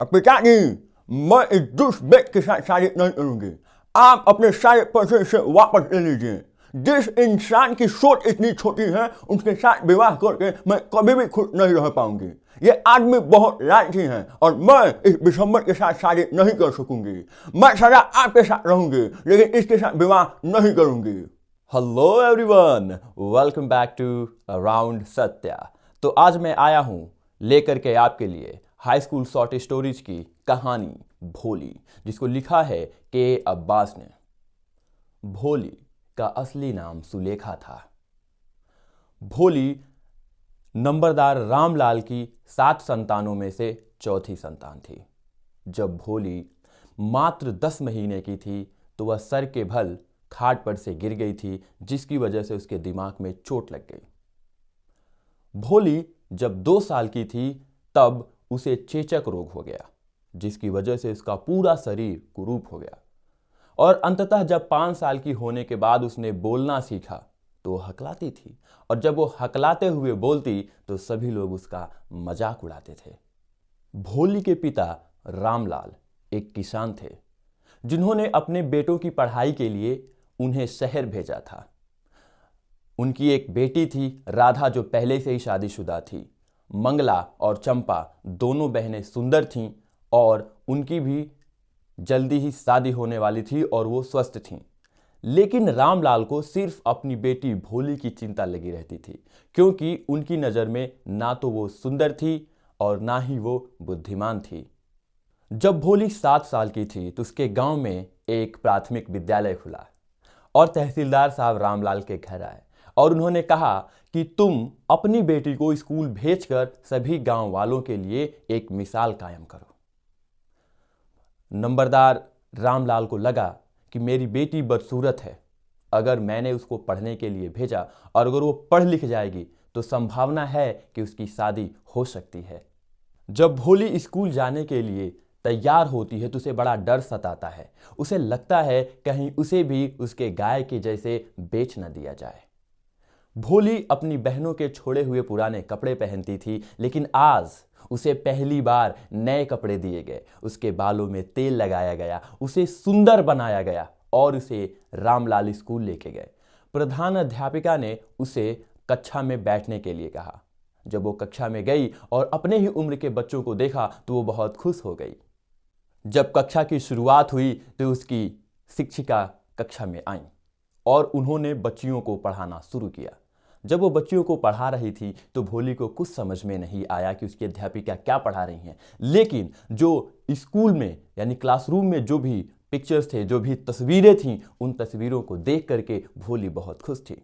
पिताजी, मैं इस दुष्ट व्यक्ति के साथ शादी नहीं करूंगी। आप अपने सारे पैसे से वापस ले लीजिए। जिस इंसान की सोच इतनी छोटी है, उसके साथ विवाह करके मैं कभी भी खुश नहीं रह पाऊंगी। ये आदमी बहुत लालची है और मैं इस विशंबर के साथ शादी नहीं कर सकूंगी। मैं सदा आपके साथ रहूंगी, लेकिन इसके साथ विवाह नहीं करूंगी। Hello everyone, welcome back to around Satya. तो आज मैं आया हूं लेकर के आपके लिए हाई स्कूल शॉर्ट स्टोरीज की कहानी भोली, जिसको लिखा है के अब्बास ने। भोली का असली नाम सुलेखा था। भोली नंबरदार रामलाल की 7 संतानों में से चौथी संतान थी। जब भोली मात्र 10 महीने की थी तो वह सर के बल खाट पर से गिर गई थी, जिसकी वजह से उसके दिमाग में चोट लग गई। भोली जब 2 साल की थी तब उसे चेचक रोग हो गया, जिसकी वजह से उसका पूरा शरीर कुरूप हो गया। और अंततः जब 5 साल की होने के बाद उसने बोलना सीखा तो वो हकलाती थी, और जब वो हकलाते हुए बोलती तो सभी लोग उसका मजाक उड़ाते थे। भोली के पिता रामलाल एक किसान थे, जिन्होंने अपने बेटों की पढ़ाई के लिए उन्हें शहर भेजा था। उनकी एक बेटी थी राधा, जो पहले से ही शादीशुदा थी। मंगला और चंपा दोनों बहनें सुंदर थीं और उनकी भी जल्दी ही शादी होने वाली थी और वो स्वस्थ थीं। लेकिन रामलाल को सिर्फ अपनी बेटी भोली की चिंता लगी रहती थी, क्योंकि उनकी नज़र में ना तो वो सुंदर थी और ना ही वो बुद्धिमान थी। जब भोली 7 साल की थी तो उसके गांव में एक प्राथमिक विद्यालय खुला और तहसीलदार साहब रामलाल के घर आए और उन्होंने कहा कि तुम अपनी बेटी को स्कूल भेजकर सभी गांव वालों के लिए एक मिसाल कायम करो। नंबरदार रामलाल को लगा कि मेरी बेटी बदसूरत है, अगर मैंने उसको पढ़ने के लिए भेजा और अगर वो पढ़ लिख जाएगी तो संभावना है कि उसकी शादी हो सकती है। जब भोली स्कूल जाने के लिए तैयार होती है तो उसे बड़ा डर सताता है। उसे लगता है कहीं उसे भी उसके गाय के जैसे बेच न दिया जाए। भोली अपनी बहनों के छोड़े हुए पुराने कपड़े पहनती थी, लेकिन आज उसे पहली बार नए कपड़े दिए गए। उसके बालों में तेल लगाया गया, उसे सुंदर बनाया गया और उसे रामलाल स्कूल लेके गए। प्रधान अध्यापिका ने उसे कक्षा में बैठने के लिए कहा। जब वो कक्षा में गई और अपने ही उम्र के बच्चों को देखा तो वो बहुत खुश हो गई। जब कक्षा की शुरुआत हुई तो उसकी शिक्षिका कक्षा में आई और उन्होंने बच्चियों को पढ़ाना शुरू किया। जब वो बच्चियों को पढ़ा रही थी तो भोली को कुछ समझ में नहीं आया कि उसकी अध्यापिका क्या पढ़ा रही हैं, लेकिन जो स्कूल में यानी क्लासरूम में जो भी पिक्चर्स थे, जो भी तस्वीरें थीं, उन तस्वीरों को देख करके भोली बहुत खुश थी।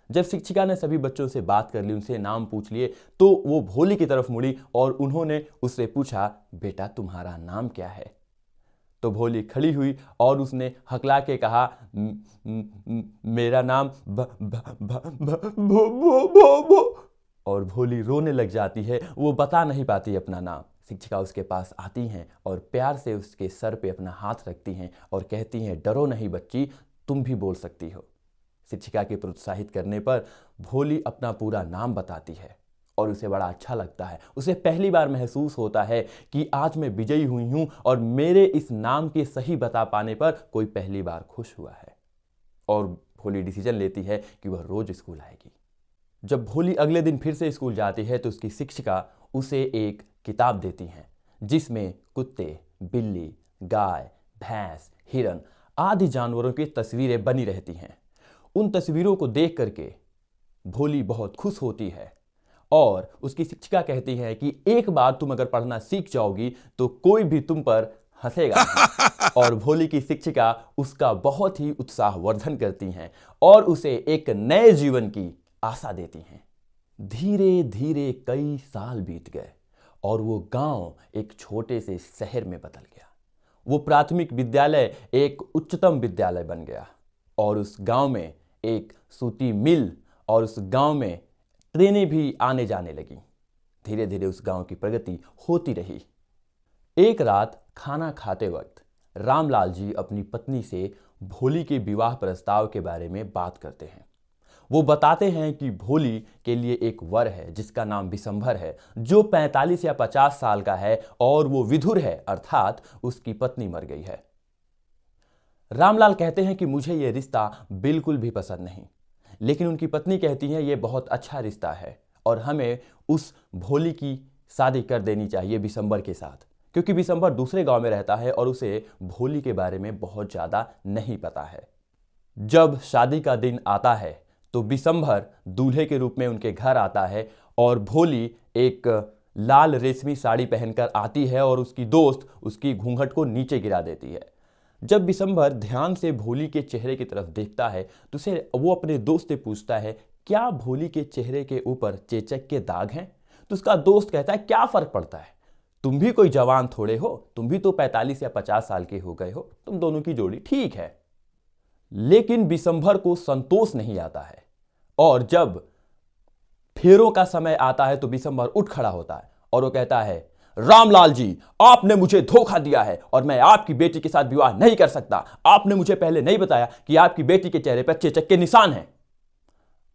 जब शिक्षिका ने सभी बच्चों से बात कर ली, उनसे नाम पूछ लिए, तो वो भोली की तरफ मुड़ी और उन्होंने उससे पूछा, बेटा तुम्हारा नाम क्या है? तो भोली खड़ी हुई और उसने हकला के कहा, मेरा नाम भ भ भ भ भो भो भो भो। और भोली रोने लग जाती है। वो बता नहीं पाती अपना नाम। शिक्षिका उसके पास आती हैं और प्यार से उसके सर पे अपना हाथ रखती हैं और कहती हैं, डरो नहीं बच्ची, तुम भी बोल सकती हो। शिक्षिका के प्रोत्साहित करने पर भोली अपना पूरा नाम बताती है और उसे बड़ा अच्छा लगता है। उसे पहली बार महसूस होता है कि आज मैं विजयी हुई हूं और मेरे इस नाम के सही बता पाने पर कोई पहली बार खुश हुआ है। और भोली डिसीजन लेती है कि वह रोज स्कूल आएगी। जब भोली अगले दिन फिर से स्कूल जाती है तो उसकी शिक्षिका उसे एक किताब देती हैं, जिसमें कुत्ते, बिल्ली, गाय, भैंस, हिरन आदि जानवरों की तस्वीरें बनी रहती हैं। उन तस्वीरों को देख करके भोली बहुत खुश होती है और उसकी शिक्षिका कहती है कि एक बार तुम अगर पढ़ना सीख जाओगी तो कोई भी तुम पर हंसेगा नहीं। और भोली की शिक्षिका उसका बहुत ही उत्साहवर्धन करती हैं और उसे एक नए जीवन की आशा देती हैं। धीरे धीरे कई साल बीत गए और वो गांव एक छोटे से शहर में बदल गया। वो प्राथमिक विद्यालय एक उच्चतम विद्यालय बन गया और उस गांव में एक सूती मिल और उस गांव में ट्रेनें भी आने जाने लगी। धीरे धीरे उस गांव की प्रगति होती रही। एक रात खाना खाते वक्त रामलाल जी अपनी पत्नी से भोली के विवाह प्रस्ताव के बारे में बात करते हैं। वो बताते हैं कि भोली के लिए एक वर है जिसका नाम बिशंभर है, जो 45 या 50 साल का है और वो विधुर है, अर्थात उसकी पत्नी मर गई है। रामलाल कहते हैं कि मुझे ये रिश्ता बिल्कुल भी पसंद नहीं, लेकिन उनकी पत्नी कहती है ये बहुत अच्छा रिश्ता है और हमें उस भोली की शादी कर देनी चाहिए बिशंभर के साथ, क्योंकि बिशंभर दूसरे गांव में रहता है और उसे भोली के बारे में बहुत ज़्यादा नहीं पता है। जब शादी का दिन आता है तो बिशंभर दूल्हे के रूप में उनके घर आता है और भोली एक लाल रेशमी साड़ी पहनकर आती है और उसकी दोस्त उसकी घूंघट को नीचे गिरा देती है। जब बिशंभर ध्यान से भोली के चेहरे की तरफ देखता है तो उसे वो अपने दोस्त से पूछता है, क्या भोली के चेहरे के ऊपर चेचक के दाग हैं? तो उसका दोस्त कहता है, क्या फर्क पड़ता है, तुम भी कोई जवान थोड़े हो, तुम भी तो 45 या 50 साल के हो गए हो, तुम दोनों की जोड़ी ठीक है। लेकिन बिशंभर को संतोष नहीं आता है और जब फेरों का समय आता है तो बिशंभर उठ खड़ा होता है और वो कहता है, रामलाल जी, आपने मुझे धोखा दिया है और मैं आपकी बेटी के साथ विवाह नहीं कर सकता। आपने मुझे पहले नहीं बताया कि आपकी बेटी के चेहरे पर चेचक के निशान हैं,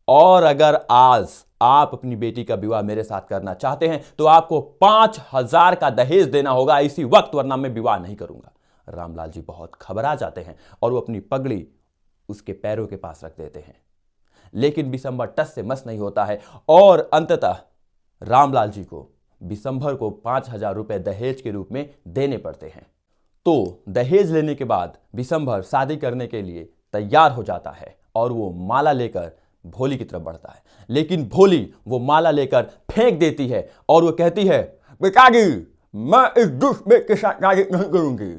और अगर आज आप अपनी बेटी का विवाह मेरे साथ करना चाहते हैं तो आपको 5000 का दहेज देना होगा इसी वक्त, वरना मैं विवाह नहीं करूंगा। रामलाल जी बहुत घबरा जाते हैं और वो अपनी पगड़ी उसके पैरों के पास रख देते हैं, लेकिन बिशंभर टस से मस नहीं होता है और अंततः रामलाल जी को बिशंभर को 5000 रुपए दहेज के रूप में देने पड़ते हैं। तो दहेज लेने के बाद बिशंभर शादी करने के लिए तैयार हो जाता है और वो माला लेकर भोली की तरफ बढ़ता है, लेकिन भोली वो माला लेकर फेंक देती है और वो कहती है, पिताजी, मैं इस दुष्ट बेटे के साथ शादी नहीं करूंगी।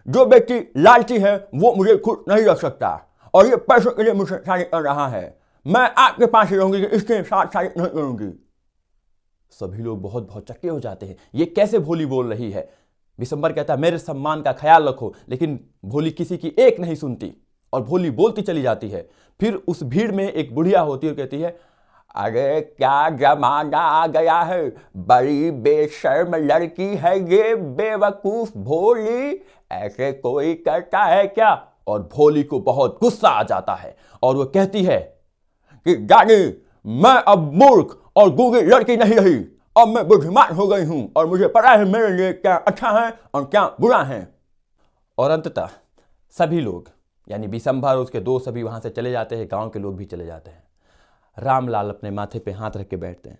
जो व्यक्ति लालची है वो मुझे खुश नहीं रख सकता और ये पैसों के लिए मुझसे शादी कर रहा है। मैं आपके पास ही रहूंगी, इसके साथ शादी नहीं करूंगी। सभी लोग बहुत भौचक्के हो जाते हैं, ये कैसे भोली बोल रही है। बिशंभर कहता है, मेरे सम्मान का ख्याल रखो, लेकिन भोली किसी की एक नहीं सुनती और भोली बोलती चली जाती है। फिर उस भीड़ में एक बुढ़िया होती है और कहती है, अरे क्या जमाना आ गया है, बड़ी बेशर्म लड़की है ये बेवकूफ भोली, ऐसे कोई करता है क्या? और भोली को बहुत गुस्सा आ जाता है और वो कहती है कि दादी, मैं अब मूर्ख और गूंगी लड़की नहीं रही, अब मैं बुद्धिमान हो गई हूं और मुझे पता है मेरे लिए क्या अच्छा है और क्या बुरा है। और अंततः सभी लोग यानी बिशंभर और उसके दोस्त सभी वहां से चले जाते हैं, गांव के लोग भी चले जाते हैं। रामलाल अपने माथे पे हाथ रख के बैठते हैं,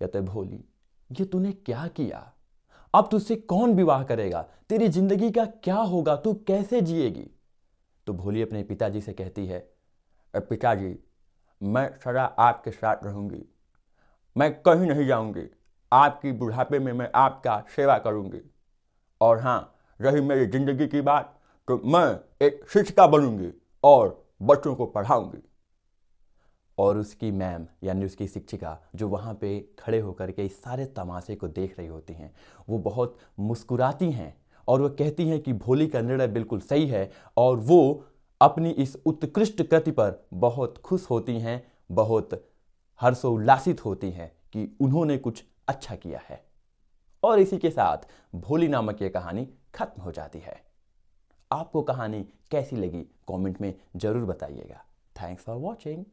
कहते हैं, भोली, ये तूने क्या किया? अब तुझसे कौन विवाह करेगा? तेरी जिंदगी का क्या होगा? तू कैसे जिएगी? तो भोली अपने पिताजी से कहती है, पिताजी, मैं सदा आपके साथ रहूंगी, मैं कहीं नहीं जाऊंगी, आपकी बुढ़ापे में मैं आपका सेवा करूंगी, और हाँ, रही मेरी जिंदगी की बात तो मैं एक शिक्षिका बनूंगी और बच्चों को पढ़ाऊंगी। और उसकी मैम यानी उसकी शिक्षिका जो वहाँ पे खड़े होकर के इस सारे तमाशे को देख रही होती हैं, वो बहुत मुस्कुराती हैं और वो कहती हैं कि भोली का निर्णय बिल्कुल सही है और वो अपनी इस उत्कृष्ट कृति पर बहुत खुश होती हैं, बहुत हर्षोल्लासित होती हैं कि उन्होंने कुछ अच्छा किया है। और इसी के साथ भोली नामक ये कहानी खत्म हो जाती है। आपको कहानी कैसी लगी कमेंट में जरूर बताइएगा। Thanks for watching.